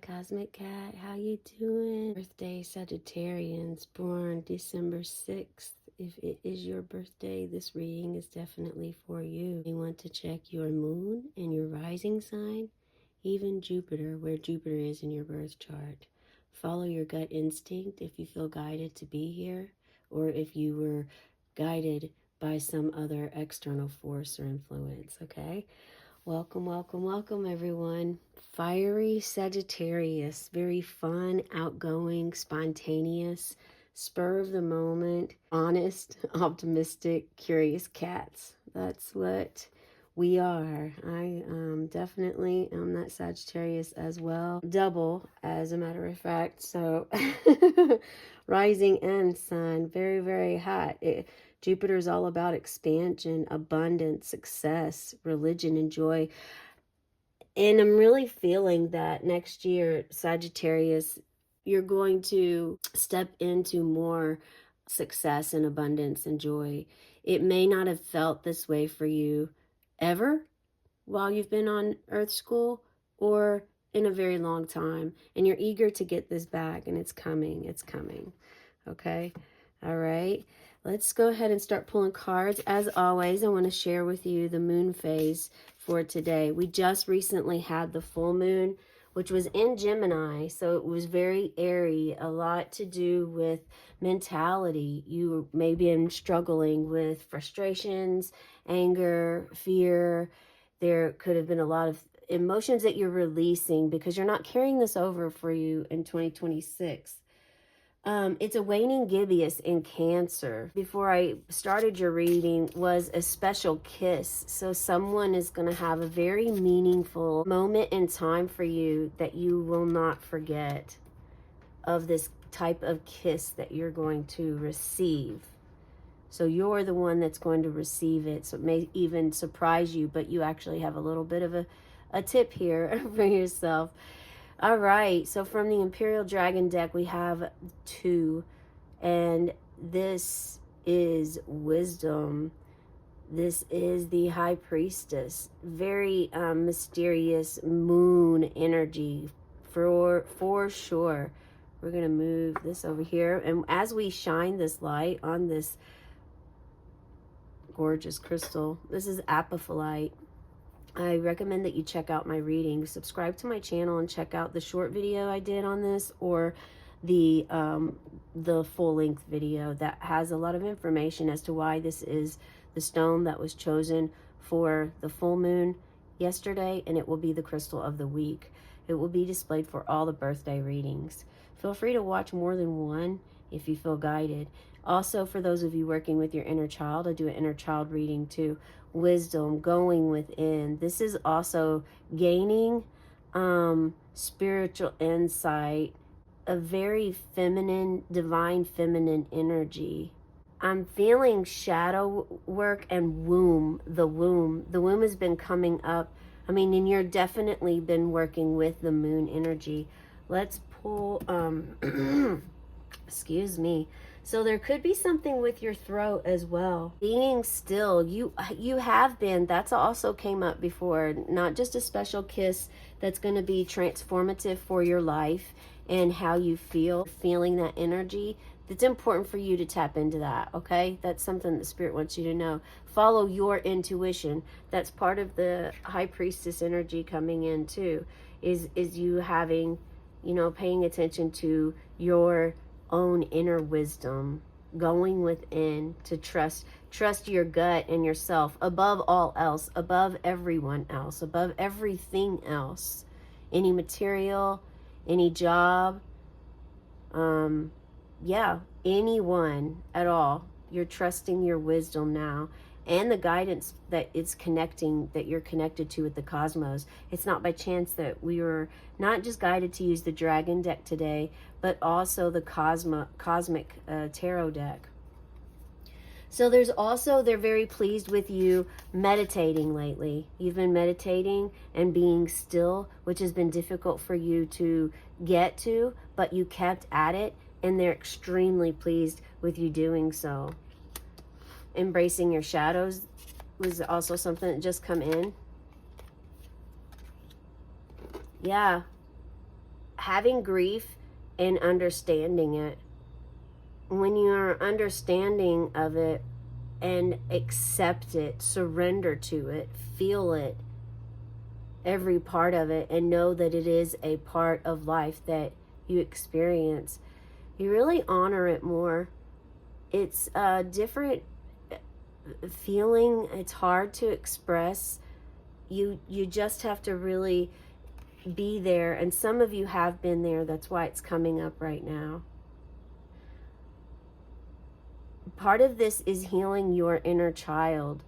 Cosmic Cat, how you doing? Birthday Sagittarians, born December 6th. If it is your birthday, this reading is definitely for you. You want to check your moon and your rising sign, even Jupiter, where Jupiter is in your birth chart. Follow your gut instinct if you feel guided to be here, or if you were guided by some other external force or influence, okay? Welcome, welcome, welcome, everyone. Fiery Sagittarius, very fun, outgoing, spontaneous, spur of the moment, honest, optimistic, curious cats. That's what we are. I definitely am that Sagittarius as well. Double, as a matter of fact. So, rising and sun, very, very hot. Jupiter is all about expansion, abundance, success, religion, and joy. And I'm really feeling that next year, Sagittarius, you're going to step into more success and abundance and joy. It may not have felt this way for you ever while you've been on Earth School or in a very long time. And you're eager to get this back, and it's coming. It's coming. Okay? All right. Let's go ahead and start pulling cards. As always, I want to share with you the moon phase for today. We just recently had the full moon, which was in Gemini, so it was very airy, a lot to do with mentality. You may be struggling with frustrations, anger, fear. There could have been a lot of emotions that you're releasing because you're not carrying this over for you in 2026. It's a waning gibbous in Cancer. Before I started your reading was a special kiss. So someone is going to have a very meaningful moment in time for you that you will not forget, of this type of kiss that you're going to receive. So you're the one that's going to receive it. So it may even surprise you, but you actually have a little bit of a tip here for yourself. All right, so from the Imperial Dragon deck, we have 2, and this is wisdom. This is the High Priestess. Very mysterious moon energy for sure. We're going to move this over here, and as we shine this light on this gorgeous crystal, this is apophyllite. I recommend that you check out my reading. Subscribe to my channel and check out the short video I did on this, or the full-length video that has a lot of information as to why this is the stone that was chosen for the full moon yesterday, and it will be the crystal of the week. It will be displayed for all the birthday readings. Feel free to watch more than one if you feel guided. Also, for those of you working with your inner child, I do an inner child reading too. Wisdom, going within. This is also gaining spiritual insight, a very feminine, divine feminine energy. I'm feeling shadow work and womb. The womb has been coming up. I mean, and you're definitely been working with the moon energy. Let's pull, excuse me. So there could be something with your throat as well. Being still, you have been, that's also came up before, not just a special kiss that's going to be transformative for your life and how you feel, feeling that energy. It's important for you to tap into that, okay? That's something the Spirit wants you to know. Follow your intuition. That's part of the High Priestess energy coming in too, is you having, you know, paying attention to your own inner wisdom, going within to trust your gut and yourself above all else, above everyone else, above everything else, any material, any job, anyone at all. You're trusting your wisdom now and the guidance that it's connecting, that you're connected to with the cosmos. It's not by chance that we were not just guided to use the dragon deck today, but also the cosmic tarot deck. So they're very pleased with you meditating lately. You've been meditating and being still, which has been difficult for you to get to, but you kept at it, and they're extremely pleased with you doing so. Embracing your shadows was also something that just come in. Yeah. having grief and understanding it. When you're understanding of it and accept it, surrender to it, feel it, every part of it, and know that it is a part of life that you experience, you really honor it more. It's a different feeling. It's hard to express. You just have to really be there, and some of you have been there. That's why it's coming up right now. Part of this is healing your inner child,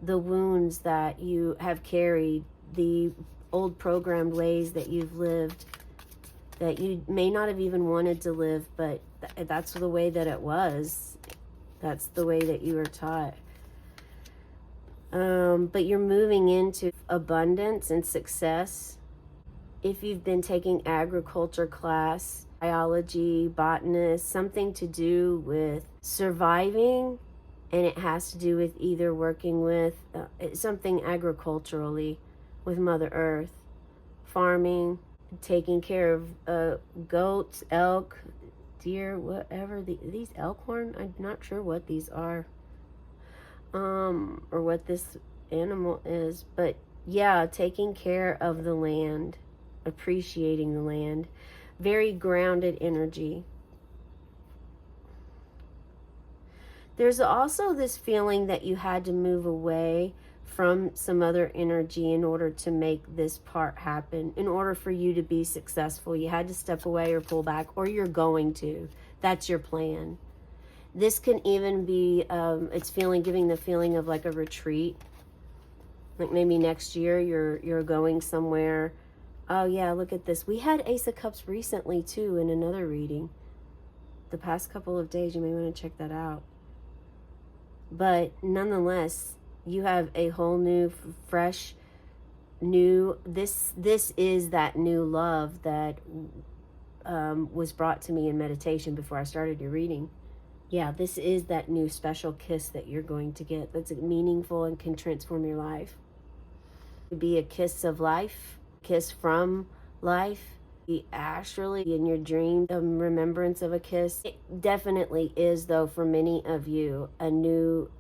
the wounds that you have carried, the old programmed ways that you've lived, that you may not have even wanted to live, but that's the way that it was. That's the way that you were taught. But you're moving into abundance and success. If you've been taking agriculture class, biology, botanist, something to do with surviving, and it has to do with either working with something agriculturally with Mother Earth, farming, taking care of goats, elk, deer, whatever. These elkhorn, I'm not sure what these are, or what this animal is, but yeah, taking care of the land, appreciating the land, very grounded energy. There's also this feeling that you had to move away from some other energy in order to make this part happen. In order for you to be successful, you had to step away or pull back, or you're going to. That's your plan. This can even be, it's giving the feeling of like a retreat. Like maybe next year you're going somewhere. Oh yeah, look at this. We had Ace of Cups recently too in another reading. The past couple of days, you may want to check that out. But nonetheless, you have a whole new, fresh, new, this is that new love that was brought to me in meditation before I started your reading. Yeah, this is that new special kiss that you're going to get that's meaningful and can transform your life. Be a kiss of life, kiss from life, be astrally in your dream, a remembrance of a kiss. It definitely is, though, for many of you, a new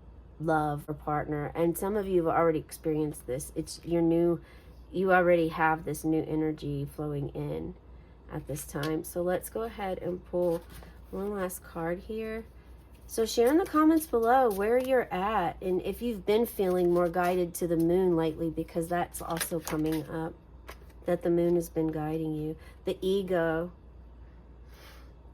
love or partner. And some of you have already experienced this. It's your new, you already have this new energy flowing in at this time. So let's go ahead and pull one last card here. So share in the comments below where you're at, and if you've been feeling more guided to the moon lately, because that's also coming up, that the moon has been guiding you. The ego.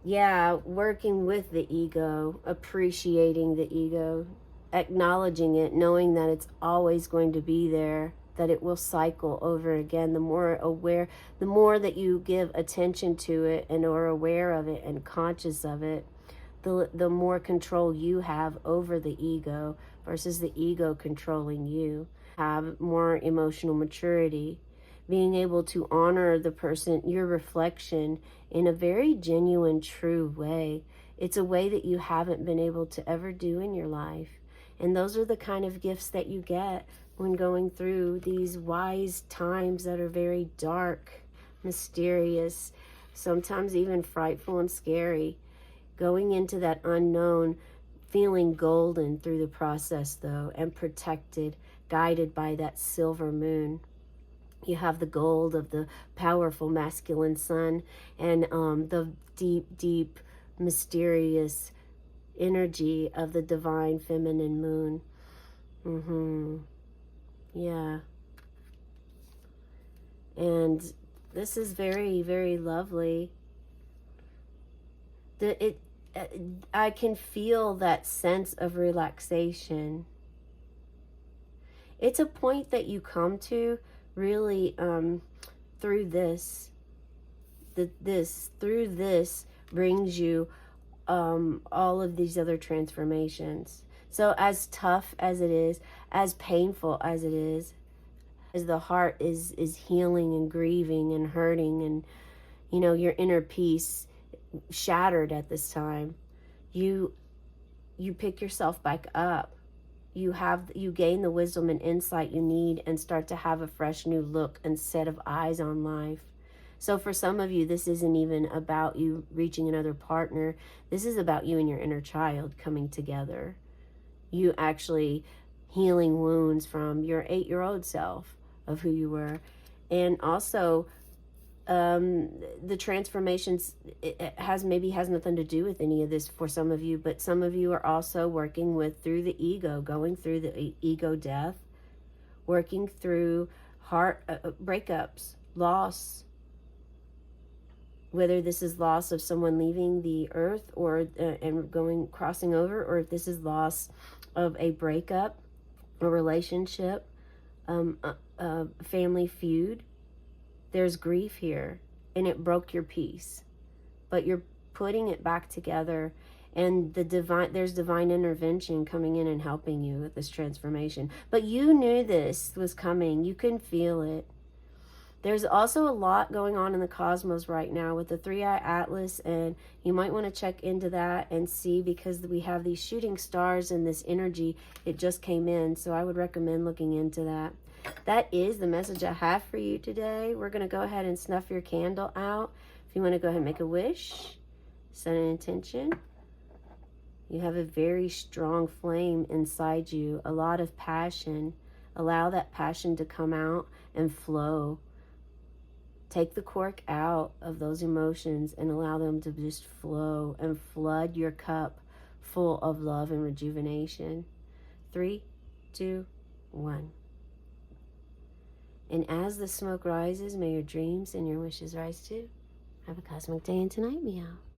Yeah, working with the ego, appreciating the ego, acknowledging it, knowing that it's always going to be there, that it will cycle over again. The more aware, the more that you give attention to it and are aware of it and conscious of it, the more control you have over the ego versus the ego controlling you. Have more emotional maturity, being able to honor the person, your reflection, in a very genuine, true way. It's a way that you haven't been able to ever do in your life. And those are the kind of gifts that you get when going through these wise times that are very dark, mysterious, sometimes even frightful and scary. Going into that unknown, feeling golden through the process, though, and protected, guided by that silver moon. You have the gold of the powerful masculine sun, and the deep, deep, mysterious energy of the divine feminine moon. Yeah. And this is very, very lovely. I can feel that sense of relaxation. It's a point that you come to really through this. Through this brings you all of these other transformations. So as tough as it is, as painful as it is, as the heart is healing and grieving and hurting, and you know, your inner peace shattered at this time, you pick yourself back up. you gain the wisdom and insight you need and start to have a fresh new look and set of eyes on life. So for some of you, this isn't even about you reaching another partner. This is about you and your inner child coming together. You actually healing wounds from your 8-year-old self of who you were. And also, the transformations, it has nothing to do with any of this for some of you, but some of you are also working with through the ego, going through the ego death, working through heart breakups, loss, whether this is loss of someone leaving the earth or and crossing over, or if this is loss of a breakup, a relationship, a family feud. There's grief here, and it broke your peace, but you're putting it back together, and there's divine intervention coming in and helping you with this transformation. But you knew this was coming. You can feel it. There's also a lot going on in the cosmos right now with the 3-eye atlas, and you might want to check into that and see, because we have these shooting stars and this energy. It just came in, so I would recommend looking into that. That is the message I have for you today. We're going to go ahead and snuff your candle out. If you want to go ahead and make a wish, set an intention. You have a very strong flame inside you, a lot of passion. Allow that passion to come out and flow. Take the cork out of those emotions and allow them to just flow and flood your cup full of love and rejuvenation. 3, 2, 1. And as the smoke rises, may your dreams and your wishes rise too. Have a cosmic day and tonight, meow.